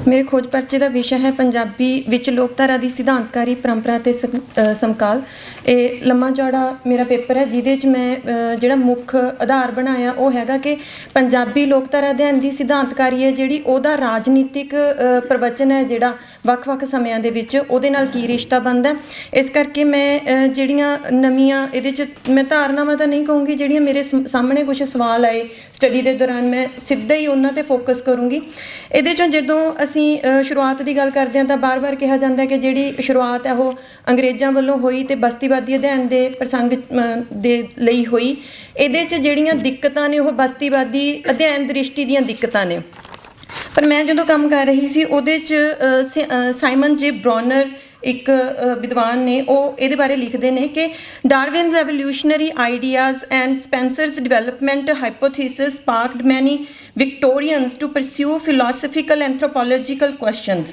ਮੇਰੇ ਖੋਜ ਪਰਚੇ ਦਾ ਵਿਸ਼ਾ ਹੈ ਪੰਜਾਬੀ ਵਿੱਚ ਲੋਕਧਾਰਾ ਦੀ ਸਿਧਾਂਤਕਾਰੀ ਪਰੰਪਰਾ ਤੇ ਸਮਕਾਲ। ਇਹ ਲੰਮਾ ਚੌੜਾ ਮੇਰਾ ਪੇਪਰ ਹੈ ਜਿਹਦੇ 'ਚ ਮੈਂ ਜਿਹੜਾ ਮੁੱਖ ਆਧਾਰ ਬਣਾਇਆ ਉਹ ਹੈਗਾ ਕਿ ਪੰਜਾਬੀ ਲੋਕਧਾਰਾ ਅਧਿਐਨ ਦੀ ਸਿਧਾਂਤਕਾਰੀ ਹੈ ਜਿਹੜੀ ਉਹਦਾ ਰਾਜਨੀਤਿਕ ਪ੍ਰਵਚਨ ਹੈ ਜਿਹੜਾ ਵੱਖ-ਵੱਖ ਸਮਿਆਂ ਦੇ ਵਿੱਚ ਉਹਦੇ ਨਾਲ ਕੀ ਰਿਸ਼ਤਾ ਬਣਦਾ। ਇਸ ਕਰਕੇ ਮੈਂ ਜਿਹੜੀਆਂ ਨਵੀਆਂ ਇਹਦੇ 'ਚ ਮੈਂ ਧਾਰਨਾਵਾਂ ਤਾਂ ਨਹੀਂ ਕਹੂੰਗੀ, ਜਿਹੜੀਆਂ ਮੇਰੇ ਸਾਹਮਣੇ ਕੁਛ ਸਵਾਲ ਆਏ ਸਟੱਡੀ ਦੇ ਦੌਰਾਨ ਮੈਂ ਸਿੱਧਾ ਹੀ ਉਹਨਾਂ 'ਤੇ ਫੋਕਸ ਕਰੂੰਗੀ। ਇਹਦੇ 'ਚੋਂ ਜਦੋਂ ਅਸੀਂ ਸ਼ੁਰੂਆਤ ਦੀ ਗੱਲ ਕਰਦੇ ਹਾਂ ਤਾਂ ਬਾਰ-ਬਾਰ ਕਿਹਾ ਜਾਂਦਾ ਕਿ ਜਿਹੜੀ ਸ਼ੁਰੂਆਤ ਹੈ ਉਹ ਅੰਗਰੇਜ਼ਾਂ ਵੱਲੋਂ ਹੋਈ ਅਤੇ ਬਸਤੀਵਾਦੀ ਅਧਿਐਨ ਦੇ ਪ੍ਰਸੰਗ ਦੇ ਲਈ ਹੋਈ। ਇਹਦੇ 'ਚ ਜਿਹੜੀਆਂ ਦਿੱਕਤਾਂ ਨੇ ਉਹ ਬਸਤੀਵਾਦੀ ਅਧਿਐਨ ਦ੍ਰਿਸ਼ਟੀ ਦੀਆਂ ਦਿੱਕਤਾਂ ਨੇ। ਪਰ ਮੈਂ ਜਦੋਂ ਕੰਮ ਕਰ ਰਹੀ ਸੀ ਉਹਦੇ 'ਚ ਸਾਈਮਨ ਜੇ ਬਰੋਨਰ ਇੱਕ ਵਿਦਵਾਨ ਨੇ ਉਹ ਇਹਦੇ ਬਾਰੇ ਲਿਖਦੇ ਨੇ ਕਿ ਡਾਰਵਿਨਸ ਐਵੋਲਿਊਸ਼ਨਰੀ ਆਈਡੀਆਜ਼ ਐਂਡ ਸਪੈਂਸਰਸ ਡਿਵੈਲਪਮੈਂਟ ਹਾਈਪੋਥੀਸਿਸ ਸਪਾਰਕਡ ਮੈਨੀ Victorians to pursue philosophical anthropological questions.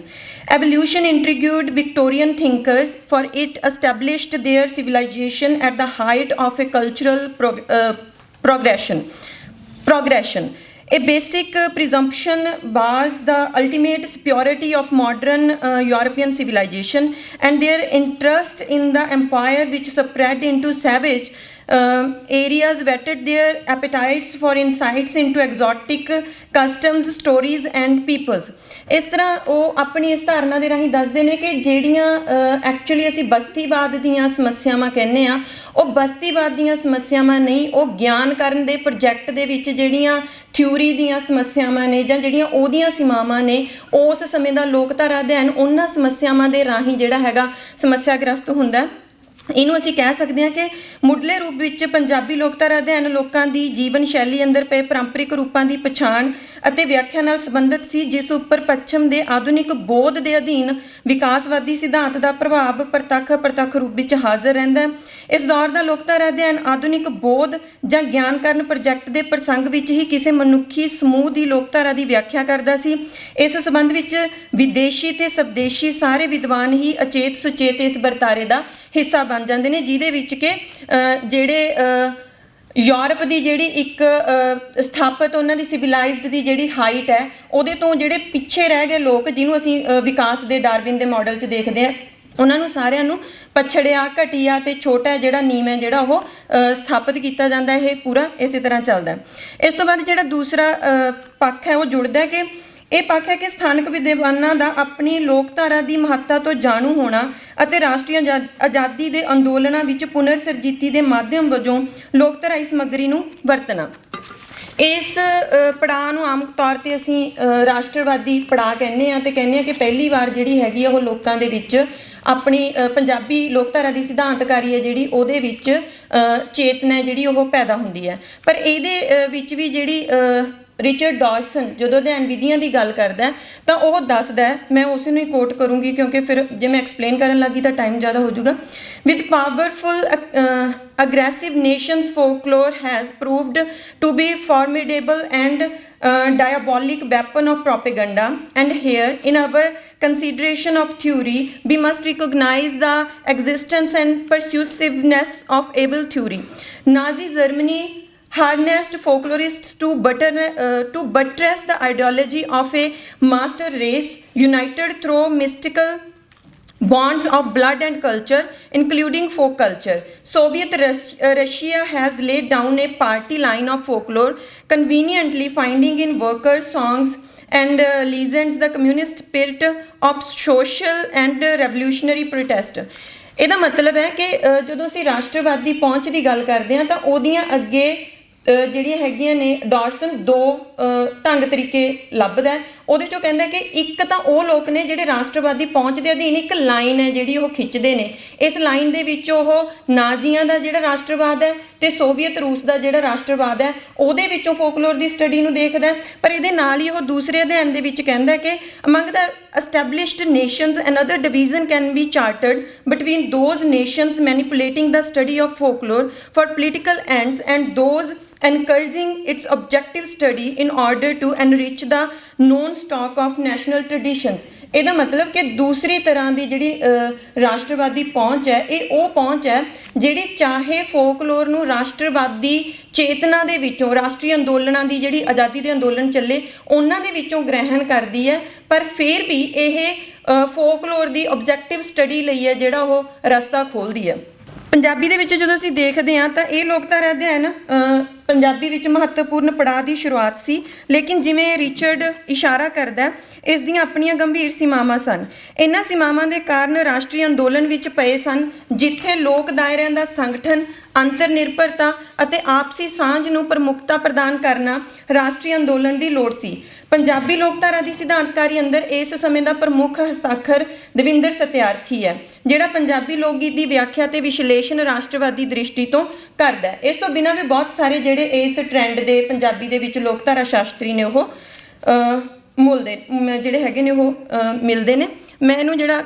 Evolution intrigued Victorian thinkers, for it established their civilization at the height of a cultural progression. A basic presumption was the ultimate superiority of modern European civilization, and their interest in the empire which spread into savage areas whetted their appetites for insights into exotic customs, stories and peoples. ਇਸ ਤਰ੍ਹਾਂ ਉਹ ਆਪਣੀ ਇਸ ਧਾਰਨਾ ਦੇ ਰਾਹੀਂ ਦੱਸਦੇ ਨੇ ਕਿ ਜਿਹੜੀਆਂ ਐਕਚੁਅਲੀ ਅਸੀਂ ਬਸਤੀਵਾਦ ਦੀਆਂ ਸਮੱਸਿਆਵਾਂ ਕਹਿੰਦੇ ਹਾਂ ਉਹ ਬਸਤੀਵਾਦ ਦੀਆਂ ਸਮੱਸਿਆਵਾਂ ਨਹੀਂ, ਉਹ ਗਿਆਨ ਕਰਨ ਦੇ ਪ੍ਰੋਜੈਕਟ ਦੇ ਵਿੱਚ ਜਿਹੜੀਆਂ ਥਿਊਰੀ ਦੀਆਂ ਸਮੱਸਿਆਵਾਂ ਨੇ ਜਾਂ ਜਿਹੜੀਆਂ ਉਹਦੀਆਂ ਸੀਮਾਵਾਂ ਨੇ ਉਸ ਸਮੇਂ ਦਾ ਲੋਕਧਾਰਾ ਅਧਿਐਨ ਉਹਨਾਂ ਸਮੱਸਿਆਵਾਂ ਦੇ ਰਾਹੀਂ ਜਿਹੜਾ ਹੈਗਾ ਸਮੱਸਿਆਗ੍ਰਸਤ ਹੁੰਦਾ। ਇਹਨੂੰ ਅਸੀਂ ਕਹਿ ਸਕਦੇ ਹਾਂ ਕਿ ਮੁੱਢਲੇ ਰੂਪ ਵਿੱਚ ਪੰਜਾਬੀ ਲੋਕਧਾਰਾ ਅਧਿਐਨ ਲੋਕਾਂ ਦੀ ਜੀਵਨ ਸ਼ੈਲੀ ਅੰਦਰ ਪਏ ਪਾਰੰਪਰਿਕ ਰੂਪਾਂ ਦੀ ਪਛਾਣ ਅਤੇ ਵਿਆਖਿਆ ਨਾਲ ਸੰਬੰਧਿਤ ਸੀ, ਜਿਸ ਉੱਪਰ ਪੱਛਮ ਦੇ ਆਧੁਨਿਕ ਬੋਧ ਦੇ ਅਧੀਨ ਵਿਕਾਸਵਾਦੀ ਸਿਧਾਂਤ ਦਾ ਪ੍ਰਭਾਵ ਪ੍ਰਤੱਖ ਰੂਪ ਵਿੱਚ ਹਾਜ਼ਰ ਰਹਿੰਦਾ ਹੈ। ਇਸ ਦੌਰ ਦਾ ਲੋਕਧਾਰਾ ਅਧਿਐਨ ਆਧੁਨਿਕ ਬੋਧ ਜਾਂ ਗਿਆਨਕਰਨ ਪ੍ਰੋਜੈਕਟ ਦੇ ਪ੍ਰਸੰਗ ਵਿੱਚ ਹੀ ਕਿਸੇ ਮਨੁੱਖੀ ਸਮੂਹ ਦੀ ਲੋਕਧਾਰਾ ਦੀ ਵਿਆਖਿਆ ਕਰਦਾ ਸੀ। ਇਸ ਸੰਬੰਧ ਵਿੱਚ ਵਿਦੇਸ਼ੀ ਅਤੇ ਸਵਦੇਸ਼ੀ ਸਾਰੇ ਵਿਦਵਾਨ ਹੀ ਅਚੇਤ ਸੁਚੇਤ ਇਸ ਵਰਤਾਰੇ ਦਾ ਹਿੱਸਾ ਬਣ ਜਾਂਦੇ ਨੇ, ਜਿਹਦੇ ਵਿੱਚ ਕਿ ਜਿਹੜੇ ਯੂਰਪ ਦੀ ਜਿਹੜੀ ਇੱਕ ਸਥਾਪਿਤ ਉਹਨਾਂ ਦੀ ਸਿਵਲਾਈਜ਼ਡ ਦੀ ਜਿਹੜੀ ਹਾਈਟ ਹੈ ਉਹਦੇ ਤੋਂ ਜਿਹੜੇ ਪਿੱਛੇ ਰਹਿ ਗਏ ਲੋਕ ਜਿਹਨੂੰ ਅਸੀਂ ਵਿਕਾਸ ਦੇ ਡਾਰਵਿਨ ਦੇ ਮਾਡਲ 'ਚ ਦੇਖਦੇ ਹਾਂ ਉਹਨਾਂ ਨੂੰ ਸਾਰਿਆਂ ਨੂੰ ਪਛੜਿਆ ਘਟੀਆ ਅਤੇ ਛੋਟਾ ਜਿਹੜਾ ਨੀਮ ਹੈ ਜਿਹੜਾ ਉਹ ਸਥਾਪਿਤ ਕੀਤਾ ਜਾਂਦਾ। ਇਹ ਪੂਰਾ ਇਸੇ ਤਰ੍ਹਾਂ ਚੱਲਦਾ। ਇਸ ਤੋਂ ਬਾਅਦ ਜਿਹੜਾ ਦੂਸਰਾ ਪੱਖ ਹੈ ਉਹ ਜੁੜਦਾ ਕਿ ਇਹ ਪੱਖ ਹੈ ਕਿ ਸਥਾਨਕ ਵਿਦਵਾਨਾਂ ਦਾ ਆਪਣੀ ਲੋਕਧਾਰਾ ਦੀ ਮਹੱਤਤਾ ਤੋਂ ਜਾਣੂ ਹੋਣਾ ਅਤੇ ਰਾਸ਼ਟਰੀ ਆਜ਼ਾਦੀ ਦੇ ਅੰਦੋਲਨਾਂ ਵਿੱਚ ਪੁਨਰ ਸਰਜੀਤੀ ਦੇ ਮਾਧਿਅਮ ਵਜੋਂ ਲੋਕਧਾਰਾਈ ਸਮੱਗਰੀ ਨੂੰ ਵਰਤਣਾ। ਇਸ ਪੜਾਅ ਨੂੰ ਆਮ ਤੌਰ 'ਤੇ ਅਸੀਂ ਰਾਸ਼ਟਰਵਾਦੀ ਪੜਾਅ ਕਹਿੰਦੇ ਹਾਂ ਅਤੇ ਕਹਿੰਦੇ ਹਾਂ ਕਿ ਪਹਿਲੀ ਵਾਰ ਜਿਹੜੀ ਹੈਗੀ ਆ ਉਹ ਲੋਕਾਂ ਦੇ ਵਿੱਚ ਆਪਣੀ ਪੰਜਾਬੀ ਲੋਕਧਾਰਾ ਦੀ ਸਿਧਾਂਤਕਾਰੀ ਹੈ ਜਿਹੜੀ ਉਹਦੇ ਵਿੱਚ ਚੇਤਨਾ ਜਿਹੜੀ ਉਹ ਪੈਦਾ ਹੁੰਦੀ ਹੈ। ਪਰ ਇਹਦੇ ਵਿੱਚ ਵੀ ਜਿਹੜੀ ਰਿਚਰਡ ਡਾਰਸਨ ਜਦੋਂ ਅਧਿਐਨ ਵਿਧੀਆਂ ਦੀ ਗੱਲ ਕਰਦਾ ਤਾਂ ਉਹ ਦੱਸਦਾ, ਮੈਂ ਉਸ ਨੂੰ ਹੀ ਕੋਟ ਕਰੂੰਗੀ ਕਿਉਂਕਿ ਫਿਰ ਜੇ ਮੈਂ ਐਕਸਪਲੇਨ ਕਰਨ ਲੱਗੀ ਤਾਂ ਟਾਈਮ ਜ਼ਿਆਦਾ ਹੋ ਜਾਊਗਾ। With powerful aggressive nations folklore has proved to be formidable and diabolic weapon of propaganda, and here in our consideration of theory we must recognize the existence and persuasiveness of evil theory. Nazi Germany harnessed folklorists to buttress the ideology of a master race united through mystical bonds of blood and culture, including folk culture. Soviet Russia has laid down a party line of folklore, conveniently finding in workers' songs and legends the communist spirit of social and revolutionary protest. ਇਹਦਾ ਮਤਲਬ ਹੈ ਕਿ ਜਦੋਂ ਅਸੀਂ ਰਾਸ਼ਟਰਵਾਦੀ ਪਹੁੰਚ ਦੀ ਗੱਲ ਕਰਦੇ ਹਾਂ ਤਾਂ ਉਹਦੀਆਂ ਅੱਗੇ ਜਿਹੜੀਆਂ ਹੈਗੀਆਂ ਨੇ ਡਾਰਸਨ ਦੋ ਢੰਗ ਤਰੀਕੇ ਲੱਭਦਾ। ਉਹਦੇ 'ਚੋਂ ਕਹਿੰਦਾ ਕਿ ਇੱਕ ਤਾਂ ਉਹ ਲੋਕ ਨੇ ਜਿਹੜੇ ਰਾਸ਼ਟਰਵਾਦੀ ਪਹੁੰਚ ਦੇ ਅਧੀਨ ਇੱਕ ਲਾਈਨ ਹੈ ਜਿਹੜੀ ਉਹ ਖਿੱਚਦੇ ਨੇ। ਇਸ ਲਾਈਨ ਦੇ ਵਿੱਚ ਉਹ ਨਾਜ਼ੀਆਂ ਦਾ ਜਿਹੜਾ ਰਾਸ਼ਟਰਵਾਦ ਹੈ ਅਤੇ ਸੋਵੀਅਤ ਰੂਸ ਦਾ ਜਿਹੜਾ ਰਾਸ਼ਟਰਵਾਦ ਹੈ ਉਹਦੇ ਵਿੱਚੋਂ ਫੋਕਲੋਰ ਦੀ ਸਟੱਡੀ ਨੂੰ ਦੇਖਦਾ। ਪਰ ਇਹਦੇ ਨਾਲ ਹੀ ਉਹ ਦੂਸਰੇ ਅਧਿਐਨ ਦੇ ਵਿੱਚ ਕਹਿੰਦਾ ਕਿ among the established nations another division can be charted between those nations manipulating the study of folklore for political ends and those encouraging its objective study in order to enrich the known stock of national traditions. ਇਹਦਾ ਮਤਲਬ ਕਿ ਦੂਸਰੀ ਤਰ੍ਹਾਂ ਦੀ ਜਿਹੜੀ ਰਾਸ਼ਟਰਵਾਦੀ ਪਹੁੰਚ ਹੈ, ਇਹ ਉਹ ਪਹੁੰਚ ਹੈ ਜਿਹੜੀ ਚਾਹੇ ਫੋਕਲੋਰ ਨੂੰ ਰਾਸ਼ਟਰਵਾਦੀ ਚੇਤਨਾ ਦੇ ਵਿੱਚੋਂ, ਰਾਸ਼ਟਰੀ ਅੰਦੋਲਨਾਂ ਦੀ ਜਿਹੜੀ ਆਜ਼ਾਦੀ ਦੇ ਅੰਦੋਲਨ ਚੱਲੇ ਉਹਨਾਂ ਦੇ ਵਿੱਚੋਂ ਗ੍ਰਹਿਣ ਕਰਦੀ ਹੈ, ਪਰ ਫਿਰ ਵੀ ਇਹ ਫੋਕਲੋਰ ਦੀ ਆਬਜੈਕਟਿਵ ਸਟੱਡੀ ਲਈ ਹੈ ਜਿਹੜਾ ਉਹ ਰਸਤਾ ਖੋਲ੍ਹਦੀ ਹੈ। ਪੰਜਾਬੀ ਦੇ ਵਿੱਚ ਜਦੋਂ ਅਸੀਂ ਦੇਖਦੇ ਹਾਂ ਤਾਂ ਇਹ ਲੋਕਧਾਰਾ ਅਧਿਐਨ ਪੰਜਾਬੀ ਵਿੱਚ ਮਹੱਤਵਪੂਰਨ ਪੜਾਅ ਦੀ ਸ਼ੁਰੂਆਤ ਸੀ, ਲੇਕਿਨ ਜਿਵੇਂ ਰਿਚਰਡ ਇਸ਼ਾਰਾ ਕਰਦਾ ਇਸ ਦੀਆਂ ਆਪਣੀਆਂ ਗੰਭੀਰ ਸੀਮਾਵਾਂ ਸਨ। ਇਹਨਾਂ ਸੀਮਾਵਾਂ ਦੇ ਕਾਰਨ ਰਾਸ਼ਟਰੀ ਅੰਦੋਲਨ ਵਿੱਚ ਪਏ ਸਨ, ਜਿੱਥੇ ਲੋਕ ਦਾਇਰਿਆਂ ਦਾ ਸੰਗਠਨ, ਅੰਤਰ ਨਿਰਭਰਤਾ ਅਤੇ ਆਪਸੀ ਸਾਂਝ ਨੂੰ ਪ੍ਰਮੁੱਖਤਾ ਪ੍ਰਦਾਨ ਕਰਨਾ ਰਾਸ਼ਟਰੀ ਅੰਦੋਲਨ ਦੀ ਲੋੜ ਸੀ। ਪੰਜਾਬੀ ਲੋਕਧਾਰਾ ਦੀ ਸਿਧਾਂਤਕਾਰੀ ਅੰਦਰ ਇਸ ਸਮੇਂ ਦਾ ਪ੍ਰਮੁੱਖ ਹਸਤਾਖਰ ਦਵਿੰਦਰ ਸਤਿਆਰਥੀ ਹੈ, ਜਿਹੜਾ ਪੰਜਾਬੀ ਲੋਕ ਗੀਤ ਦੀ ਵਿਆਖਿਆ ਤੇ ਵਿਸ਼ਲੇਸ਼ਣ ਰਾਸ਼ਟਰਵਾਦੀ ਦ੍ਰਿਸ਼ਟੀ ਤੋਂ ਕਰਦਾ ਹੈ। ਇਸ ਤੋਂ ਬਿਨਾਂ ਵੀ ਬਹੁਤ ਸਾਰੇ ਜਿਹੜੇ ਇਸ ਟ੍ਰੈਂਡ ਦੇ ਪੰਜਾਬੀ ਦੇ ਵਿੱਚ ਲੋਕਧਾਰਾ ਸ਼ਾਸਤਰੀ ਨੇ ਉਹ ਜਿਹੜੇ ਹੈਗੇ ਨੇ ਉਹ ਮਿਲਦੇ ਨੇ। ਮੈਂ ਇਹਨੂੰ ਜਿਹੜਾ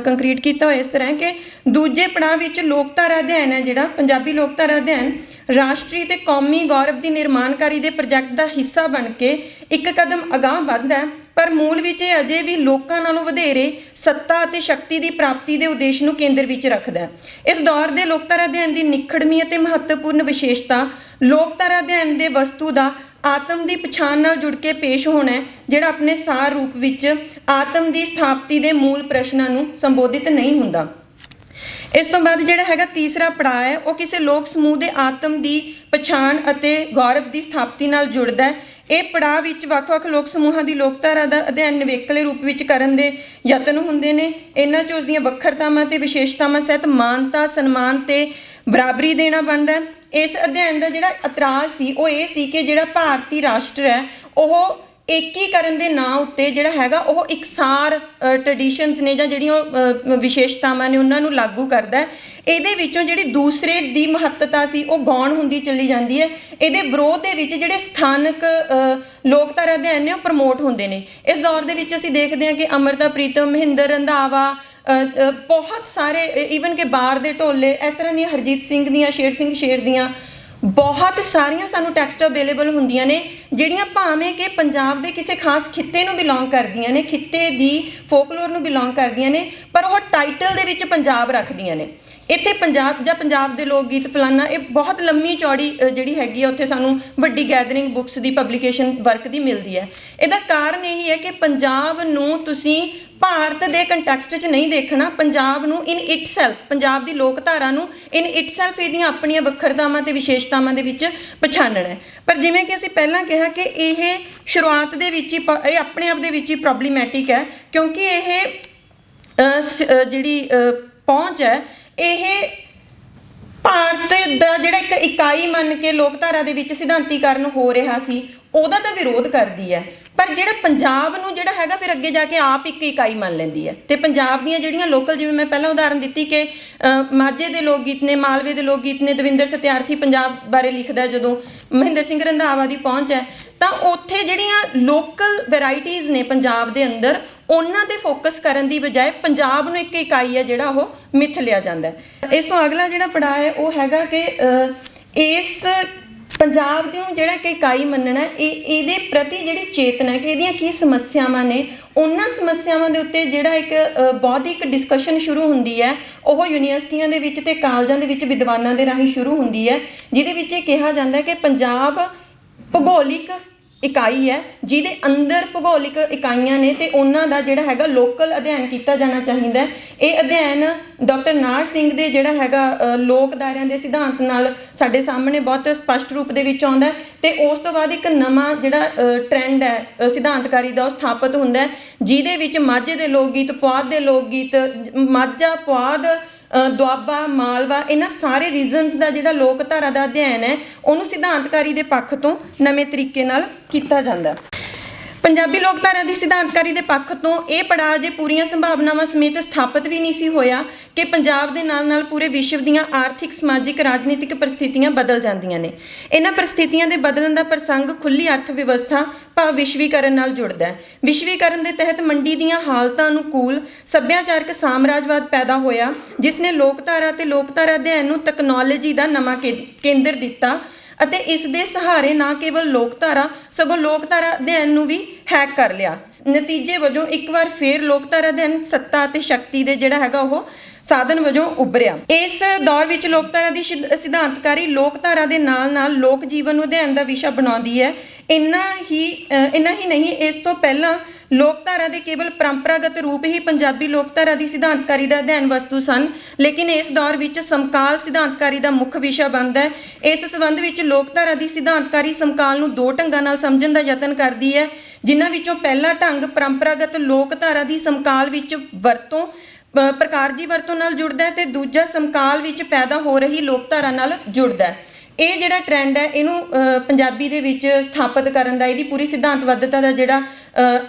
ਕੰਕਰੀਟ ਕੀਤਾ ਹੋਇਆ ਇਸ ਤਰ੍ਹਾਂ ਕਿ ਦੂਜੇ ਪੜਾਅ ਵਿੱਚ ਲੋਕਧਾਰਾ ਅਧਿਐਨ ਹੈ, ਜਿਹੜਾ ਪੰਜਾਬੀ ਲੋਕਧਾਰਾ ਅਧਿਐਨ ਰਾਸ਼ਟਰੀ ਤੇ ਕੌਮੀ ਗੌਰਵ ਦੀ ਨਿਰਮਾਣਕਾਰੀ ਦੇ ਪ੍ਰੋਜੈਕਟ ਦਾ ਹਿੱਸਾ ਬਣ ਕੇ ਇੱਕ ਕਦਮ ਅਗਾਂਹ ਵੱਧਦਾ ਹੈ, ਪਰ ਮੂਲ ਵਿੱਚ ਇਹ ਅਜੇ ਵੀ ਲੋਕਾਂ ਨਾਲੋਂ ਵਧੇਰੇ ਸੱਤਾ ਅਤੇ ਸ਼ਕਤੀ ਦੀ ਪ੍ਰਾਪਤੀ ਦੇ ਉਦੇਸ਼ ਨੂੰ ਕੇਂਦਰ ਵਿੱਚ ਰੱਖਦਾ ਹੈ। ਇਸ ਦੌਰ ਦੇ ਲੋਕਧਾਰਾ ਅਧਿਐਨ ਦੀ ਨਿਖੜਵੀਂ ਅਤੇ ਮਹੱਤਵਪੂਰਨ ਵਿਸ਼ੇਸ਼ਤਾ ਲੋਕਧਾਰਾ ਅਧਿਐਨ ਦੇ ਵਸਤੂ ਦਾ ਆਤਮ ਦੀ ਪਛਾਣ ਨਾਲ ਜੁੜ ਕੇ ਪੇਸ਼ ਹੋਣਾ ਹੈ, ਜਿਹੜਾ ਆਪਣੇ ਸਾਰ ਰੂਪ ਵਿੱਚ ਆਤਮ ਦੀ ਸਥਾਪਤੀ ਦੇ ਮੂਲ ਪ੍ਰਸ਼ਨਾਂ ਨੂੰ ਸੰਬੋਧਿਤ ਨਹੀਂ ਹੁੰਦਾ। ਇਸ ਤੋਂ ਬਾਅਦ ਜਿਹੜਾ ਹੈਗਾ ਤੀਸਰਾ ਪੜਾਅ ਹੈ, ਉਹ ਕਿਸੇ ਲੋਕ ਸਮੂਹ ਦੇ ਆਤਮ ਦੀ ਪਛਾਣ ਅਤੇ ਗੌਰਵ ਦੀ ਸਥਾਪਤੀ ਨਾਲ ਜੁੜਦਾ ਹੈ। ਇਹ ਪੜਾਅ ਵਿੱਚ ਵੱਖ-ਵੱਖ ਲੋਕ ਸਮੂਹਾਂ ਦੀ ਲੋਕਧਾਰਾ ਦਾ ਅਧਿਐਨ ਨਿਵੇਕਲੇ ਰੂਪ ਵਿੱਚ ਕਰਨ ਦੇ ਯਤਨ ਹੁੰਦੇ ਨੇ। ਇਹਨਾਂ 'ਚ ਉਸ ਦੀਆਂ ਵੱਖਰਤਾਵਾਂ ਅਤੇ ਵਿਸ਼ੇਸ਼ਤਾਵਾਂ ਸਹਿਤ ਮਾਨਤਾ, ਸਨਮਾਨ ਤੇ ਬਰਾਬਰੀ ਦੇਣਾ ਬਣਦਾ ਹੈ। ਇਸ ਅਧਿਐਨ ਦਾ ਜਿਹੜਾ ਇਤਰਾਜ਼ ਸੀ ਉਹ ਇਹ ਸੀ ਕਿ ਜਿਹੜਾ ਭਾਰਤੀ ਰਾਸ਼ਟਰ ਹੈ ਉਹ ਏਕੀਕਰਨ ਦੇ ਨਾਂ ਉੱਤੇ ਜਿਹੜਾ ਹੈਗਾ ਉਹ ਇਕਸਾਰ ਟ੍ਰੈਡੀਸ਼ਨਸ ਨੇ ਜਾਂ ਜਿਹੜੀਆਂ ਉਹ ਵਿਸ਼ੇਸ਼ਤਾਵਾਂ ਨੇ ਉਹਨਾਂ ਨੂੰ ਲਾਗੂ ਕਰਦਾ। ਇਹਦੇ ਵਿੱਚੋਂ ਜਿਹੜੀ ਦੂਸਰੇ ਦੀ ਮਹੱਤਤਾ ਸੀ ਉਹ ਗੌਣ ਹੁੰਦੀ ਚਲੀ ਜਾਂਦੀ ਹੈ। ਇਹਦੇ ਵਿਰੋਧ ਦੇ ਵਿੱਚ ਜਿਹੜੇ ਸਥਾਨਕ ਲੋਕਧਾਰਾ ਅਧਿਐਨ ਨੇ ਉਹ ਪ੍ਰਮੋਟ ਹੁੰਦੇ ਨੇ। ਇਸ ਦੌਰ ਦੇ ਵਿੱਚ ਅਸੀਂ ਦੇਖਦੇ ਹਾਂ ਕਿ ਅੰਮ੍ਰਿਤਾ ਪ੍ਰੀਤਮ, ਮਹਿੰਦਰ ਰੰਧਾਵਾ, ਬਹੁਤ ਸਾਰੇ ਈਵਨ ਕਿ ਬਾਰ ਦੇ ਢੋਲੇ, ਇਸ ਤਰ੍ਹਾਂ ਦੀਆਂ ਹਰਜੀਤ ਸਿੰਘ ਦੀਆਂ, ਸ਼ੇਰ ਸਿੰਘ ਸ਼ੇਰ ਦੀਆਂ ਬਹੁਤ ਸਾਰੀਆਂ ਸਾਨੂੰ ਟੈਕਸਟ ਅਵੇਲੇਬਲ ਹੁੰਦੀਆਂ ਨੇ, ਜਿਹੜੀਆਂ ਭਾਵੇਂ ਕਿ ਪੰਜਾਬ ਦੇ ਕਿਸੇ ਖਾਸ ਖਿੱਤੇ ਨੂੰ ਬਿਲੋਂਗ ਕਰਦੀਆਂ ਨੇ, ਖਿੱਤੇ ਦੀ ਫੋਕਲੋਰ ਨੂੰ ਬਿਲੋਂਗ ਕਰਦੀਆਂ ਨੇ, ਪਰ ਉਹ ਟਾਈਟਲ ਦੇ ਵਿੱਚ ਪੰਜਾਬ ਰੱਖਦੀਆਂ ਨੇ। ਇੱਥੇ ਪੰਜਾਬ ਜਾਂ ਪੰਜਾਬ ਦੇ ਲੋਕ ਗੀਤ ਫਲਾਨਾ, ਇਹ ਬਹੁਤ ਲੰਮੀ ਚੌੜੀ ਜਿਹੜੀ ਹੈਗੀ ਆ ਉੱਥੇ ਸਾਨੂੰ ਵੱਡੀ ਗੈਦਰਿੰਗ ਬੁੱਕਸ ਦੀ ਪਬਲੀਕੇਸ਼ਨ ਵਰਕ ਦੀ ਮਿਲਦੀ ਹੈ। ਇਹਦਾ ਕਾਰਨ ਇਹੀ ਹੈ ਕਿ ਪੰਜਾਬ ਨੂੰ ਤੁਸੀਂ ਭਾਰਤ ਦੇ ਕੰਟੈਕਸਟ 'ਚ ਨਹੀਂ ਦੇਖਣਾ, ਪੰਜਾਬ ਨੂੰ ਇਨ ਇਟਸੈਲਫ, ਪੰਜਾਬ ਦੀ ਲੋਕਧਾਰਾ ਨੂੰ ਇਨ ਇਟਸੈਲਫ ਇਹਦੀਆਂ ਆਪਣੀਆਂ ਵੱਖਰਤਾਵਾਂ ਤੇ ਵਿਸ਼ੇਸ਼ਤਾਵਾਂ ਦੇ ਵਿੱਚ ਪਛਾਣਨਾ ਹੈ। ਪਰ ਜਿਵੇਂ ਕਿ ਅਸੀਂ ਪਹਿਲਾਂ ਕਿਹਾ ਕਿ ਇਹ ਸ਼ੁਰੂਆਤ ਦੇ ਵਿੱਚ ਹੀ ਇਹ ਆਪਣੇ ਆਪ ਦੇ ਵਿੱਚ ਹੀ ਪ੍ਰੋਬਲਮੈਟਿਕ ਹੈ, ਕਿਉਂਕਿ ਇਹ ਜਿਹੜੀ ਪਹੁੰਚ ਹੈ ਇਹ ਭਾਰਤ ਦਾ ਜਿਹੜਾ ਇੱਕ ਇਕਾਈ ਮੰਨ ਕੇ ਲੋਕਧਾਰਾ ਦੇ ਵਿੱਚ ਸਿਧਾਂਤੀਕਰਨ ਹੋ ਰਿਹਾ ਸੀ ਉਹਦਾ ਤਾਂ ਵਿਰੋਧ ਕਰਦੀ ਹੈ, ਪਰ ਜਿਹੜਾ ਪੰਜਾਬ ਨੂੰ ਜਿਹੜਾ ਹੈਗਾ ਫਿਰ ਅੱਗੇ ਜਾ ਕੇ ਆਪ ਇੱਕ ਇਕਾਈ ਮੰਨ ਲੈਂਦੀ ਹੈ। ਤੇ ਪੰਜਾਬ ਦੀਆਂ ਜਿਹੜੀਆਂ ਲੋਕਲ, ਜਿਵੇਂ ਮੈਂ ਪਹਿਲਾਂ ਉਦਾਹਰਨ ਦਿੱਤੀ ਕਿ ਮਾਝੇ ਦੇ ਲੋਕ ਗੀਤ ਨੇ, ਮਾਲਵੇ ਦੇ ਲੋਕ ਗੀਤ ਨੇ, ਦਵਿੰਦਰ ਸਤਿਆਰਥੀ ਪੰਜਾਬ ਬਾਰੇ ਲਿਖਦਾ ਜਦੋਂ, ਮਹਿੰਦਰ ਸਿੰਘ ਰੰਧਾਵਾ ਦੀ ਪਹੁੰਚ ਹੈ, ਤਾਂ ਉੱਥੇ ਜਿਹੜੀਆਂ ਲੋਕਲ ਵੈਰਾਈਟੀਜ਼ ਨੇ ਪੰਜਾਬ ਦੇ ਅੰਦਰ ਉਹਨਾਂ 'ਤੇ ਫੋਕਸ ਕਰਨ ਦੀ ਬਜਾਏ ਪੰਜਾਬ ਨੂੰ ਇੱਕ ਇਕਾਈ ਹੈ ਜਿਹੜਾ ਉਹ ਮਿਥ ਲਿਆ ਜਾਂਦਾ। ਇਸ ਤੋਂ ਅਗਲਾ ਜਿਹੜਾ ਪੜਾਅ ਹੈ ਉਹ ਹੈਗਾ ਕਿ ਇਸ ਪੰਜਾਬ ਨੂੰ ਜਿਹੜਾ ਕਿ ਇਕਾਈ ਮੰਨਣਾ, ਇਹਦੇ ਪ੍ਰਤੀ ਜਿਹੜੀ ਚੇਤਨਾ ਕਿ ਇਹਦੀਆਂ ਕੀ ਸਮੱਸਿਆਵਾਂ ਨੇ, ਉਹਨਾਂ ਸਮੱਸਿਆਵਾਂ ਦੇ ਉੱਤੇ ਜਿਹੜਾ ਇੱਕ ਬੌਧਿਕ ਡਿਸਕਸ਼ਨ ਸ਼ੁਰੂ ਹੁੰਦੀ ਹੈ, ਉਹ ਯੂਨੀਵਰਸਿਟੀਆਂ ਦੇ ਵਿੱਚ ਅਤੇ ਕਾਲਜਾਂ ਦੇ ਵਿੱਚ ਵਿਦਵਾਨਾਂ ਦੇ ਰਾਹੀਂ ਸ਼ੁਰੂ ਹੁੰਦੀ ਹੈ, ਜਿਹਦੇ ਵਿੱਚ ਇਹ ਕਿਹਾ ਜਾਂਦਾ ਕਿ ਪੰਜਾਬ ਭੂਗੋਲਿਕ ਇਕਾਈ ਹੈ, ਜਿਹਦੇ ਅੰਦਰ ਭੂਗੋਲਿਕ ਇਕਾਈਆਂ ਨੇ ਤੇ ਉਹਨਾਂ ਦਾ ਜਿਹੜਾ ਹੈਗਾ ਲੋਕਲ ਅਧਿਐਨ ਕੀਤਾ ਜਾਣਾ ਚਾਹੀਦਾ। ਇਹ ਅਧਿਐਨ ਡਾਕਟਰ ਨਾਹਰ ਸਿੰਘ ਦੇ ਜਿਹੜਾ ਹੈਗਾ ਲੋਕ ਦਾਇਰਿਆਂ ਦੇ ਸਿਧਾਂਤ ਨਾਲ ਸਾਡੇ ਸਾਹਮਣੇ ਬਹੁਤ ਸਪਸ਼ਟ ਰੂਪ ਦੇ ਵਿੱਚ ਆਉਂਦਾ ਤੇ ਉਸ ਤੋਂ ਬਾਅਦ ਇੱਕ ਨਵਾਂ ਜਿਹੜਾ ਟ੍ਰੈਂਡ ਹੈ ਸਿਧਾਂਤਕਾਰੀ ਦਾ ਉਹ ਸਥਾਪਿਤ ਹੁੰਦਾ, ਜਿਹਦੇ ਵਿੱਚ ਮਾਝੇ ਦੇ ਲੋਕ ਗੀਤ, ਪੁਆਧ ਦੇ ਲੋਕ ਗੀਤ, ਮਾਝਾ, ਪੁਆਧ, ਦੁਆਬਾ, ਮਾਲਵਾ, ਇਹਨਾਂ ਸਾਰੇ ਰੀਜ਼ਨਸ ਦਾ ਜਿਹੜਾ ਲੋਕਧਾਰਾ ਦਾ ਅਧਿਐਨ ਹੈ ਉਹਨੂੰ ਸਿਧਾਂਤਕਾਰੀ ਦੇ ਪੱਖ ਤੋਂ ਨਵੇਂ ਤਰੀਕੇ ਨਾਲ ਕੀਤਾ ਜਾਂਦਾ। ਪੰਜਾਬੀ ਲੋਕਧਾਰਾ ਦੀ ਸਿਧਾਂਤਕਾਰੀ ਦੇ ਪੱਖ ਤੋਂ ਇਹ ਪੜਾਅ ਜੇ ਪੂਰੀਆਂ ਸੰਭਾਵਨਾਵਾਂ ਸਮੇਤ ਸਥਾਪਿਤ ਵੀ ਨਹੀਂ ਸੀ ਹੋਇਆ ਕਿ ਪੰਜਾਬ ਦੇ ਨਾਲ ਨਾਲ ਪੂਰੇ ਵਿਸ਼ਵ ਦੀਆਂ ਆਰਥਿਕ, ਸਮਾਜਿਕ, ਰਾਜਨੀਤਿਕ ਪਰਿਸਥਿਤੀਆਂ ਬਦਲ ਜਾਂਦੀਆਂ ਨੇ। ਇਹਨਾਂ ਪਰਿਸਥਿਤੀਆਂ ਦੇ ਬਦਲਣ ਦਾ ਪ੍ਰਸੰਗ ਖੁੱਲ੍ਹੀ ਅਰਥ ਵਿਵਸਥਾ ਭਾਵ ਵਿਸ਼ਵੀਕਰਨ ਨਾਲ ਜੁੜਦਾ ਹੈ। ਵਿਸ਼ਵੀਕਰਨ ਦੇ ਤਹਿਤ ਮੰਡੀ ਦੀਆਂ ਹਾਲਤਾਂ ਅਨੁਕੂਲ ਸੱਭਿਆਚਾਰਕ ਸਾਮਰਾਜਵਾਦ ਪੈਦਾ ਹੋਇਆ, ਜਿਸ ਨੇ ਲੋਕਧਾਰਾ ਅਤੇ ਲੋਕਧਾਰਾ ਅਧਿਐਨ ਨੂੰ ਤਕਨਾਲੋਜੀ ਦਾ ਨਵਾਂ ਕੇਂਦਰ ਦਿੱਤਾ ਅਤੇ ਇਸ ਦੇ ਸਹਾਰੇ ਨਾ ਕੇਵਲ ਲੋਕਧਾਰਾ ਸਗੋਂ ਲੋਕਧਾਰਾ ਅਧਿਐਨ ਨੂੰ ਵੀ ਹੈਕ ਕਰ ਲਿਆ। ਨਤੀਜੇ ਵਜੋਂ ਇੱਕ ਵਾਰ ਫੇਰ ਲੋਕਧਾਰਾ ਅਧਿਐਨ ਸੱਤਾ ਅਤੇ ਸ਼ਕਤੀ ਦੇ ਜਿਹੜਾ ਹੈਗਾ ਉਹ ਸਾਧਨ ਵਜੋਂ ਉੱਭਰਿਆ। ਇਸ ਦੌਰ ਵਿੱਚ ਲੋਕਧਾਰਾ ਦੀ ਸਿਧਾਂਤਕਾਰੀ ਲੋਕਧਾਰਾ ਦੇ ਨਾਲ ਨਾਲ ਲੋਕ ਜੀਵਨ ਨੂੰ ਅਧਿਐਨ ਦਾ ਵਿਸ਼ਾ ਬਣਾਉਂਦੀ ਹੈ। ਇੰਨਾ ਹੀ ਨਹੀਂ, ਇਸ ਤੋਂ ਪਹਿਲਾਂ ਲੋਕਧਾਰਾ ਦੇ ਕੇਵਲ ਪਰੰਪਰਾਗਤ ਰੂਪ ਹੀ ਪੰਜਾਬੀ ਲੋਕਧਾਰਾ ਦੀ ਸਿਧਾਂਤਕਾਰੀ ਦਾ ਅਧਿਐਨ ਵਸਤੂ ਸਨ, ਲੇਕਿਨ ਇਸ ਦੌਰ ਵਿੱਚ ਸਮਕਾਲ ਸਿਧਾਂਤਕਾਰੀ ਦਾ ਮੁੱਖ ਵਿਸ਼ਾ ਬਣਦਾ ਹੈ। ਇਸ ਸੰਬੰਧ ਵਿੱਚ ਲੋਕਧਾਰਾ ਦੀ ਸਿਧਾਂਤਕਾਰੀ ਸਮਕਾਲ ਨੂੰ ਦੋ ਢੰਗਾਂ ਨਾਲ ਸਮਝਣ ਦਾ ਯਤਨ ਕਰਦੀ ਹੈ, ਜਿਨ੍ਹਾਂ ਵਿੱਚੋਂ ਪਹਿਲਾ ਢੰਗ ਪਰੰਪਰਾਗਤ ਲੋਕਧਾਰਾ ਦੀ ਸਮਕਾਲ ਵਿੱਚ ਵਰਤੋਂ ਪ੍ਰਕਾਰਜੀ ਵਰਤੋਂ ਨਾਲ ਜੁੜਦਾ ਹੈ ਤੇ ਦੂਜਾ ਸਮਕਾਲ ਵਿੱਚ ਪੈਦਾ ਹੋ ਰਹੀ ਲੋਕਧਾਰਾ ਨਾਲ ਜੁੜਦਾ ਹੈ। ਇਹ ਜਿਹੜਾ ਟ੍ਰੈਂਡ ਹੈ ਇਹਨੂੰ ਪੰਜਾਬੀ ਦੇ ਵਿੱਚ ਸਥਾਪਿਤ ਕਰਨ ਦਾ, ਇਹਦੀ ਪੂਰੀ ਸਿਧਾਂਤਵਾਦਤਾ ਦਾ ਜਿਹੜਾ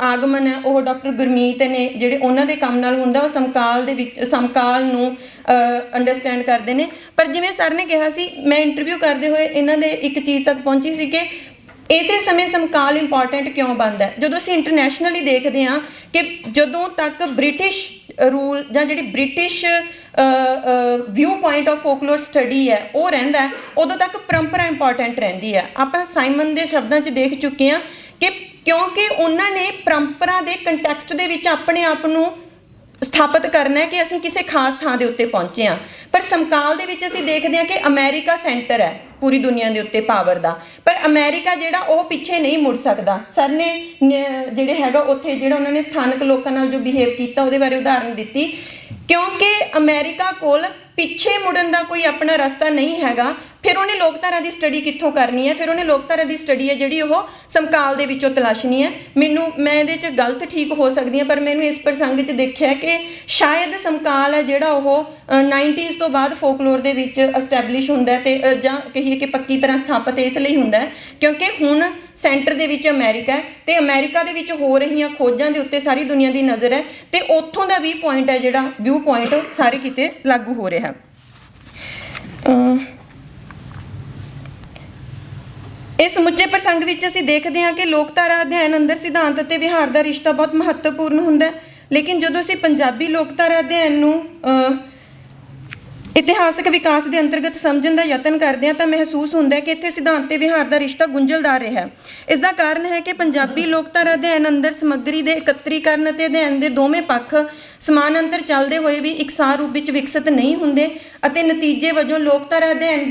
ਆਗਮਨ ਹੈ ਉਹ ਡਾਕਟਰ ਗੁਰਮੀਤ ਨੇ ਜਿਹੜੇ ਉਹਨਾਂ ਦੇ ਕੰਮ ਨਾਲ ਹੁੰਦਾ, ਉਹ ਸਮਕਾਲ ਦੇ ਵਿੱਚ ਸਮਕਾਲ ਨੂੰ ਅੰਡਰਸਟੈਂਡ ਕਰਦੇ ਨੇ। ਪਰ ਜਿਵੇਂ ਸਰ ਨੇ ਕਿਹਾ ਸੀ, ਮੈਂ ਇੰਟਰਵਿਊ ਕਰਦੇ ਹੋਏ ਇਹਨਾਂ ਦੇ ਇੱਕ ਚੀਜ਼ ਤੱਕ ਪਹੁੰਚੀ ਸੀ ਕਿ ਇਸੇ ਸਮੇਂ ਸਮਕਾਲ ਇੰਪੋਰਟੈਂਟ ਕਿਉਂ ਬਣਦਾ ਹੈ। ਜਦੋਂ ਅਸੀਂ ਇੰਟਰਨੈਸ਼ਨਲੀ ਦੇਖਦੇ ਹਾਂ ਕਿ ਜਦੋਂ ਤੱਕ ਬ੍ਰਿਟਿਸ਼ ਰੂਲ ਜਾਂ ਜਿਹੜੀ British view point of folklore study ਹੈ ਉਹ ਰਹਿੰਦਾ, ਉਦੋਂ ਤੱਕ ਪਰੰਪਰਾ ਇੰਪੋਰਟੈਂਟ ਰਹਿੰਦੀ ਹੈ। ਆਪਾਂ ਸਾਈਮਨ ਦੇ ਸ਼ਬਦਾਂ 'ਚ ਦੇਖ ਚੁੱਕੇ ਹਾਂ ਕਿ ਕਿਉਂਕਿ ਉਹਨਾਂ ਨੇ ਪਰੰਪਰਾ ਦੇ ਕੰਟੈਕਸਟ ਦੇ ਵਿੱਚ ਆਪਣੇ ਆਪ ਨੂੰ ਸਥਾਪਿਤ ਕਰਨਾ ਹੈ ਕਿ ਅਸੀਂ ਕਿਸੇ ਖਾਸ ਥਾਂ ਦੇ ਉੱਤੇ ਪਹੁੰਚੇ ਹਾਂ। ਪਰ ਸਮਕਾਲ ਦੇ ਵਿੱਚ ਅਸੀਂ ਦੇਖਦੇ ਹਾਂ ਕਿ ਅਮਰੀਕਾ ਸੈਂਟਰ ਹੈ ਪੂਰੀ ਦੁਨੀਆ ਦੇ ਉੱਤੇ ਪਾਵਰ ਦਾ, ਪਰ ਅਮਰੀਕਾ ਜਿਹੜਾ ਉਹ ਪਿੱਛੇ ਨਹੀਂ ਮੁੜ ਸਕਦਾ। ਸਰ ਨੇ ਜਿਹੜੇ ਹੈਗਾ ਉੱਥੇ ਜਿਹੜਾ ਉਹਨਾਂ ਨੇ ਸਥਾਨਕ ਲੋਕਾਂ ਨਾਲ ਜੋ ਬਿਹੇਵ ਕੀਤਾ ਉਹਦੇ ਬਾਰੇ ਉਦਾਹਰਨ ਦਿੱਤੀ, ਕਿਉਂਕਿ ਅਮਰੀਕਾ ਕੋਲ ਪਿੱਛੇ ਮੁੜਨ ਦਾ ਕੋਈ ਆਪਣਾ ਰਸਤਾ ਨਹੀਂ ਹੈਗਾ। ਫਿਰ ਉਹਨੇ ਲੋਕਧਾਰਾ ਦੀ ਸਟੱਡੀ ਕਿੱਥੋਂ ਕਰਨੀ ਹੈ? ਫਿਰ ਉਹਨੇ ਲੋਕਧਾਰਾ ਦੀ ਸਟੱਡੀ ਹੈ ਜਿਹੜੀ ਉਹ ਸਮਕਾਲ ਦੇ ਵਿੱਚੋਂ ਤਲਾਸ਼ਣੀ ਹੈ। ਮੈਂ ਇਹਦੇ 'ਚ ਗਲਤ ਠੀਕ ਹੋ ਸਕਦੀ ਹਾਂ, ਪਰ ਮੈਨੂੰ ਇਸ ਪ੍ਰਸੰਗ 'ਚ ਦੇਖਿਆ ਕਿ ਸ਼ਾਇਦ ਸਮਕਾਲ ਹੈ ਜਿਹੜਾ ਉਹ 90s ਤੋਂ ਬਾਅਦ ਫੋਕਲੋਰ ਦੇ ਵਿੱਚ ਐਸਟੈਬਲਿਸ਼ ਹੁੰਦਾ ਅਤੇ ਜਾਂ ਕਹੀਏ ਕਿ ਪੱਕੀ ਤਰ੍ਹਾਂ ਸਥਾਪਿਤ ਇਸ ਲਈ ਹੁੰਦਾ ਕਿਉਂਕਿ ਹੁਣ ਸੈਂਟਰ ਦੇ ਵਿੱਚ ਅਮਰੀਕਾ ਹੈ ਅਤੇ ਅਮਰੀਕਾ ਦੇ ਵਿੱਚ ਹੋ ਰਹੀਆਂ ਖੋਜਾਂ ਦੇ ਉੱਤੇ ਸਾਰੀ ਦੁਨੀਆ ਦੀ ਨਜ਼ਰ ਹੈ ਅਤੇ ਉੱਥੋਂ ਦਾ ਵੀ ਪੁਆਇੰਟ ਹੈ ਜਿਹੜਾ ਵਿਊ ਪੁਆਇੰਟ ਸਾਰੇ ਕਿਤੇ ਲਾਗੂ ਹੋ ਰਿਹਾ। ਇਸ ਸਮੁੱਚੇ ਪ੍ਰਸੰਗ ਵਿੱਚ ਅਸੀਂ ਦੇਖਦੇ ਹਾਂ ਕਿ ਲੋਕਧਾਰਾ ਅਧਿਐਨ ਅੰਦਰ ਸਿਧਾਂਤ ਅਤੇ ਵਿਹਾਰ ਦਾ ਰਿਸ਼ਤਾ ਬਹੁਤ ਮਹੱਤਵਪੂਰਨ ਹੁੰਦਾ ਹੈ, ਲੇਕਿਨ ਜਦੋਂ ਅਸੀਂ ਪੰਜਾਬੀ ਲੋਕਧਾਰਾ ਅਧਿਐਨ ਨੂੰ ਇਤਿਹਾਸਕ ਵਿਕਾਸ ਦੇ ਅੰਤਰਗਤ ਸਮਝਣ ਦਾ ਯਤਨ ਕਰਦੇ ਹਾਂ ਤਾਂ ਮਹਿਸੂਸ ਹੁੰਦਾ ਹੈ ਕਿ ਇੱਥੇ ਸਿਧਾਂਤ ਤੇ ਵਿਹਾਰ ਦਾ ਰਿਸ਼ਤਾ ਗੁੰਝਲਦਾਰ ਰਿਹਾ। ਇਸ ਦਾ ਕਾਰਨ ਹੈ ਕਿ ਪੰਜਾਬੀ ਲੋਕਧਾਰਾ ਅਧਿਐਨ ਅੰਦਰ ਸਮੱਗਰੀ ਦੇ ਇਕੱਤਰੀਕਰਨ ਅਤੇ ਅਧਿਐਨ ਦੇ ਦੋਵੇਂ ਪੱਖ ਸਮਾਨ ਅੰਤਰ ਚੱਲਦੇ ਹੋਏ ਵੀ ਇਕਸਾਰ ਰੂਪ ਵਿੱਚ ਵਿਕਸਿਤ ਨਹੀਂ ਹੁੰਦੇ ਅਤੇ ਨਤੀਜੇ ਵਜੋਂ ਲੋਕਧਾਰਾ ਅਧਿਐਨ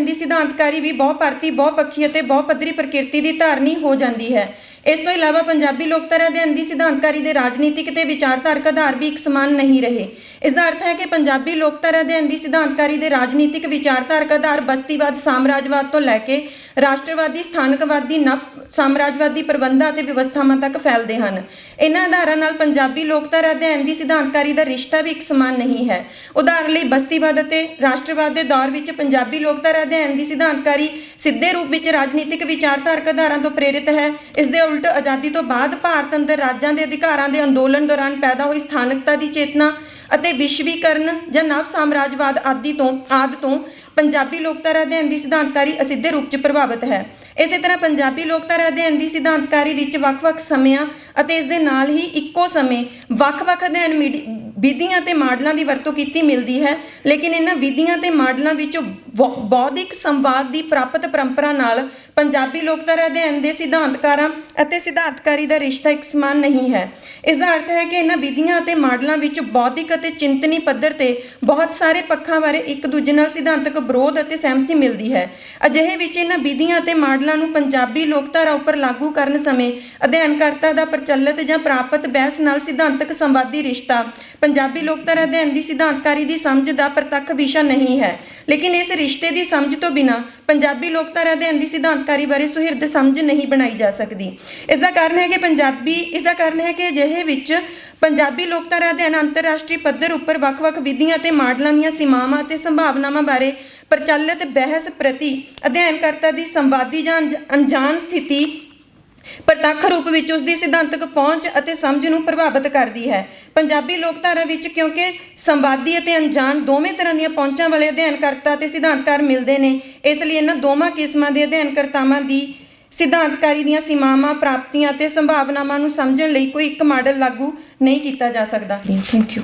ਦੀ ਸਿਧਾਂਤਕਾਰੀ ਵੀ ਬਹੁਪਰਤੀ, ਬਹੁਪੱਖੀ ਅਤੇ ਬਹੁਪੱਧਰੀ ਪ੍ਰਕਿਰਤੀ ਦੀ ਧਾਰਨੀ ਹੋ ਜਾਂਦੀ ਹੈ। ਇਸ ਤੋਂ ਇਲਾਵਾ ਪੰਜਾਬੀ ਲੋਕਧਾਰਾ ਅਧਿਐਨ ਦੀ ਸਿਧਾਂਤਕਾਰੀ ਦੇ ਰਾਜਨੀਤਿਕ ਤੇ ਵਿਚਾਰਧਾਰਕ ਆਧਾਰ ਵੀ ਇੱਕ ਸਮਾਨ ਨਹੀਂ ਰਹੇ। ਇਸ ਦਾ ਅਰਥ ਹੈ ਕਿ ਪੰਜਾਬੀ ਲੋਕਧਾਰਾ ਅਧਿਐਨ ਦੀ ਸਿਧਾਂਤਕਾਰੀ ਦੇ ਰਾਜਨੀਤਿਕ ਵਿਚਾਰਧਾਰਕ ਆਧਾਰ ਬਸਤੀਵਾਦ, ਸਾਮਰਾਜਵਾਦ ਤੋਂ ਲੈ ਕੇ ਰਾਸ਼ਟਰਵਾਦੀ, ਸਥਾਨਕਵਾਦੀ, ਨਵ ਸਾਮਰਾਜਵਾਦੀ ਪ੍ਰਬੰਧਾਂ ਅਤੇ ਵਿਵਸਥਾਵਾਂ ਤੱਕ ਫੈਲਦੇ ਹਨ। ਇਹਨਾਂ ਆਧਾਰਾਂ ਨਾਲ ਪੰਜਾਬੀ ਲੋਕਧਾਰਾ ਅਧਿਐਨ ਦੀ ਸਿਧਾਂਤਕਾਰੀ ਦਾ ਰਿਸ਼ਤਾ ਵੀ ਇੱਕ ਸਮਾਨ ਨਹੀਂ ਹੈ। ਉਦਾਹਰਨ ਲਈ ਬਸਤੀਵਾਦ ਅਤੇ ਰਾਸ਼ਟਰਵਾਦ ਦੇ ਦੌਰ ਵਿੱਚ ਪੰਜਾਬੀ ਲੋਕਧਾਰਾ ਅਧਿਐਨ ਦੀ ਸਿਧਾਂਤਕਾਰੀ ਸਿੱਧੇ ਰੂਪ ਵਿੱਚ ਰਾਜਨੀਤਿਕ ਵਿਚਾਰਧਾਰਕ ਆਧਾਰਾਂ ਤੋਂ ਪ੍ਰੇਰਿਤ ਹੈ। ਇਸ ਦੇ ਉਲਟ ਆਜ਼ਾਦੀ ਤੋਂ ਬਾਅਦ ਭਾਰਤ ਅੰਦਰ ਰਾਜਾਂ ਦੇ ਅਧਿਕਾਰਾਂ ਦੇ ਅੰਦੋਲਨ ਦੌਰਾਨ ਪੈਦਾ ਹੋਈ ਸਥਾਨਕਤਾ ਦੀ ਚੇਤਨਾ ਅਤੇ ਵਿਸ਼ਵੀਕਰਨ ਜਾਂ ਨਵ ਸਾਮਰਾਜਵਾਦ ਆਦਿ ਤੋਂ ਪੰਜਾਬੀ ਲੋਕਧਾਰਾ ਅਧਿਐਨ ਦੀ ਸਿਧਾਂਤਕਾਰੀ ਅਸਿੱਧੇ ਰੂਪ 'ਚ ਪ੍ਰਭਾਵਿਤ ਹੈ। ਇਸੇ ਤਰ੍ਹਾਂ ਪੰਜਾਬੀ ਲੋਕਧਾਰਾ ਅਧਿਐਨ ਦੀ ਸਿਧਾਂਤਕਾਰੀ ਵਿੱਚ ਵੱਖ-ਵੱਖ ਸਮਿਆਂ ਅਤੇ ਇਸ ਦੇ ਨਾਲ ਹੀ ਇੱਕੋ ਸਮੇਂ ਵੱਖ-ਵੱਖ ਅਧਿਐਨ ਵਿਧੀਆਂ ਅਤੇ ਮਾਡਲਾਂ ਦੀ ਵਰਤੋਂ ਕੀਤੀ ਮਿਲਦੀ ਹੈ, ਲੇਕਿਨ ਇਹਨਾਂ ਵਿਧੀਆਂ ਅਤੇ ਮਾਡਲਾਂ ਵਿੱਚੋਂ ਬੌਧਿਕ ਸੰਵਾਦ ਦੀ ਪ੍ਰਾਪਤ ਪਰੰਪਰਾ ਨਾਲ ਪੰਜਾਬੀ ਲੋਕਧਾਰਾ ਅਧਿਐਨ ਦੇ ਸਿਧਾਂਤਕਾਰਾਂ ਅਤੇ ਸਿਧਾਂਤਕਾਰੀ ਦਾ ਰਿਸ਼ਤਾ ਇੱਕ ਸਮਾਨ ਨਹੀਂ ਹੈ। ਇਸ ਦਾ ਅਰਥ ਹੈ ਕਿ ਇਹਨਾਂ ਵਿਧੀਆਂ ਅਤੇ ਮਾਡਲਾਂ ਵਿੱਚ ਬੌਧਿਕ ਅਤੇ ਚਿੰਤਨੀ ਪੱਧਰ 'ਤੇ ਬਹੁਤ ਸਾਰੇ ਪੱਖਾਂ ਬਾਰੇ ਇੱਕ ਦੂਜੇ ਨਾਲ ਸਿਧਾਂਤਕ ਵਿਰੋਧ ਅਤੇ ਸਹਿਮਤੀ ਮਿਲਦੀ ਹੈ। ਅਜਿਹੇ ਵਿੱਚ ਇਹਨਾਂ ਵਿਧੀਆਂ ਅਤੇ ਮਾਡਲਾਂ ਨੂੰ ਪੰਜਾਬੀ ਲੋਕਧਾਰਾ ਉੱਪਰ ਲਾਗੂ ਕਰਨ ਸਮੇਂ ਅਧਿਐਨਕਰਤਾ ਦਾ ਪ੍ਰਚਲਿਤ ਜਾਂ ਪ੍ਰਾਪਤ ਬਹਿਸ ਨਾਲ ਸਿਧਾਂਤਕ ਸੰਵਾਦੀ ਰਿਸ਼ਤਾ ਪੰਜਾਬੀ ਲੋਕਧਾਰਾ ਅਧਿਐਨ ਦੀ ਸਿਧਾਂਤਕਾਰੀ ਦੀ ਸਮਝ ਦਾ ਪ੍ਰਤੱਖ ਵਿਸ਼ਾ ਨਹੀਂ ਹੈ, ਲੇਕਿਨ ਇਸ ਰਿਸ਼ਤੇ ਦੀ ਸਮਝ ਤੋਂ ਬਿਨਾਂ ਪੰਜਾਬੀ ਲੋਕਧਾਰਾ ਅਧਿਐਨ ਦੀ ਸਿਧਾਂਤਕਾਰੀ ਬਾਰੇ ਸੁਹਿਰਦ ਸਮਝ ਨਹੀਂ ਬਣਾਈ ਜਾ ਸਕਦੀ। ਇਸ ਦਾ ਕਾਰਨ ਹੈ ਕਿ ਅਜਿਹੇ ਵਿੱਚ ਪੰਜਾਬੀ ਲੋਕਧਾਰਾ ਅਧਿਐਨ ਅੰਤਰਰਾਸ਼ਟਰੀ ਪੱਧਰ ਉੱਪਰ ਵੱਖ-ਵੱਖ ਵਿਧੀਆਂ ਅਤੇ ਮਾਡਲਾਂ ਦੀਆਂ ਸੀਮਾਵਾਂ ਅਤੇ ਸੰਭਾਵਨਾਵਾਂ ਬਾਰੇ ਪ੍ਰਚਲਿਤ ਬਹਿਸ ਪ੍ਰਤੀ ਅਧਿਐਨਕਰਤਾ ਦੀ ਸੰਵਾਦੀ ਜਾਂ ਅਣਜਾਣ ਸਥਿਤੀ ਪ੍ਰਤੱਖ ਰੂਪ ਵਿੱਚ ਉਸ ਦੀ ਸਿਧਾਂਤਕ ਪਹੁੰਚ ਅਤੇ ਸਮਝ ਨੂੰ ਪ੍ਰਭਾਵਿਤ ਕਰਦੀ ਹੈ। ਪੰਜਾਬੀ ਲੋਕਧਾਰਾ ਵਿੱਚ ਕਿਉਂਕਿ ਸੰਵਾਦੀ ਅਤੇ ਅਣਜਾਣ ਦੋਵੇਂ ਤਰ੍ਹਾਂ ਦੀਆਂ ਪਹੁੰਚਾਂ ਵਾਲੇ ਅਧਿਐਨਕਰਤਾ ਅਤੇ ਸਿਧਾਂਤਕਾਰ ਮਿਲਦੇ ਨੇ, ਇਸ ਲਈ ਇਹਨਾਂ ਦੋਵਾਂ ਕਿਸਮਾਂ ਦੇ ਅਧਿਐਨਕਰਤਾਵਾਂ ਦੀ ਸਿਧਾਂਤਕਾਰੀ ਦੀਆਂ ਸੀਮਾਵਾਂ, ਪ੍ਰਾਪਤੀਆਂ ਅਤੇ ਸੰਭਾਵਨਾਵਾਂ ਨੂੰ ਸਮਝਣ ਲਈ ਕੋਈ ਇੱਕ ਮਾਡਲ ਲਾਗੂ ਨਹੀਂ ਕੀਤਾ ਜਾ ਸਕਦਾ। Thank you.